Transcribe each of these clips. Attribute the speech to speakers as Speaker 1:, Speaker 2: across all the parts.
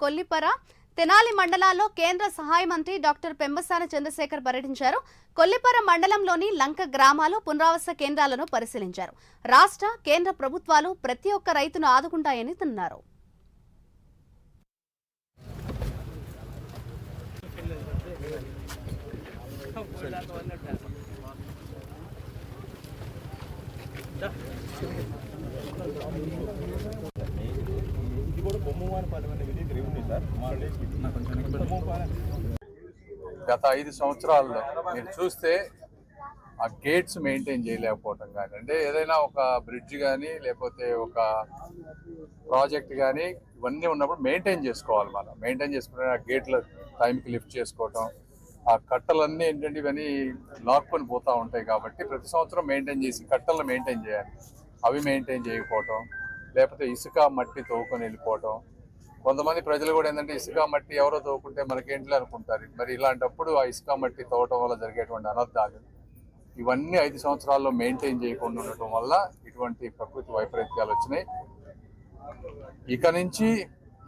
Speaker 1: కొల్లిపర తెనాలి మండలాల్లో కేంద్ర సహాయ మంత్రి డాక్టర్ పెంబసాని చంద్రశేఖర్ పర్యటించారు. కొల్లిపర మండలంలోని లంక గ్రామాలు పునరావాస కేంద్రాలను పరిశీలించారు. రాష్ట్ర కేంద్ర ప్రభుత్వాలు ప్రతి ఒక్క రైతును ఆదుకుంటాయని అన్నారు.
Speaker 2: గత 5 సంవత్సరాల్లో మీరు చూస్తే ఆ గేట్స్ మెయింటైన్ చేయలేకపోవటం కానీ, అంటే ఏదైనా ఒక బ్రిడ్జ్ కానీ లేకపోతే ఒక ప్రాజెక్ట్ కానీ ఇవన్నీ ఉన్నప్పుడు మెయింటైన్ చేసుకోవాలి. మనం మెయింటైన్ చేసుకునే ఆ గేట్ల టైంకి లిఫ్ట్ చేసుకోవటం, ఆ కట్టలన్నీ ఏంటంటే ఇవన్నీ లాక్కొని పోతూ ఉంటాయి కాబట్టి ప్రతి సంవత్సరం మెయింటైన్ చేసి కట్టలను మెయింటైన్ చేయాలి. అవి మెయింటైన్ చేయకపోవటం, లేకపోతే ఇసుక మట్టి తవ్వుకొని వెళ్ళిపోవటం. కొంతమంది ప్రజలు కూడా ఏంటంటే ఇసుక మట్టి ఎవరో తవ్వుకుంటే మనకేంటి అనుకుంటారు. మరి ఇలాంటప్పుడు ఆ ఇసుక మట్టి తవ్వటం వల్ల జరిగేటువంటి అనర్థాలు ఇవన్నీ 5 సంవత్సరాల్లో మెయింటైన్ చేయకుండా ఉండటం వల్ల ఇటువంటి ప్రకృతి వైపరీత్యాలు వచ్చినాయి. ఇక నుంచి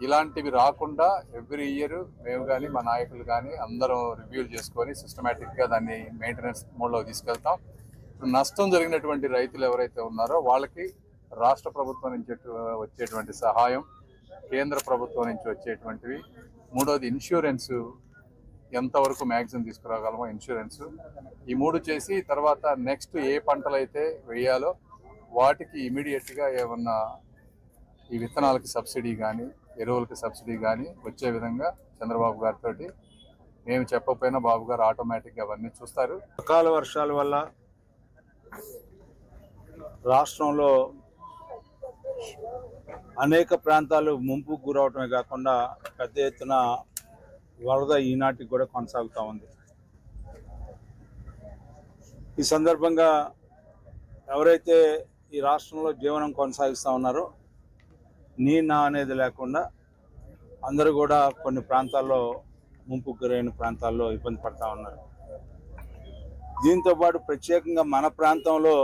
Speaker 2: ఇలాంటివి రాకుండా ఎవ్రీ ఇయర్ మేము కానీ మా నాయకులు కానీ అందరం రివ్యూలు చేసుకొని సిస్టమేటిక్గా దాన్ని మెయింటెనెన్స్ మోడ్లో తీసుకెళ్తాం. నష్టం జరిగినటువంటి రైతులు ఎవరైతే ఉన్నారో వాళ్ళకి రాష్ట్ర ప్రభుత్వం నుంచి వచ్చేటువంటి సహాయం, కేంద్ర ప్రభుత్వం నుంచి వచ్చేటువంటివి, మూడోది ఇన్సూరెన్స్ ఎంతవరకు మ్యాక్సిమం తీసుకురాగలమో ఇన్సూరెన్స్, ఈ 3 చేసి తర్వాత నెక్స్ట్ ఏ పంటలు అయితే వేయాలో వాటికి ఇమీడియట్గా ఏమన్నా ఈ విత్తనాలకి సబ్సిడీ కానీ ఎరువులకి సబ్సిడీ కానీ వచ్చే విధంగా చంద్రబాబు గారితో మేము చెప్పకపోయినా బాబు గారు ఆటోమేటిక్గా అవన్నీ చూస్తారు.
Speaker 3: అకాల వర్షాల వల్ల రాష్ట్రంలో అనేక ప్రాంతాలు ముంపుకు గురవటమే కాకుండా పెద్ద ఎత్తున వరద ఈనాటికి కూడా కొనసాగుతూ ఉంది. ఈ సందర్భంగా ఎవరైతే ఈ రాష్ట్రంలో జీవనం కొనసాగిస్తూ ఉన్నారో నీ నా అనేది లేకుండా అందరూ కూడా కొన్ని ప్రాంతాల్లో ముంపుకు గురైన ప్రాంతాల్లో ఇబ్బంది పడుతూ ఉన్నారు. దీంతోపాటు ప్రత్యేకంగా మన ప్రాంతంలో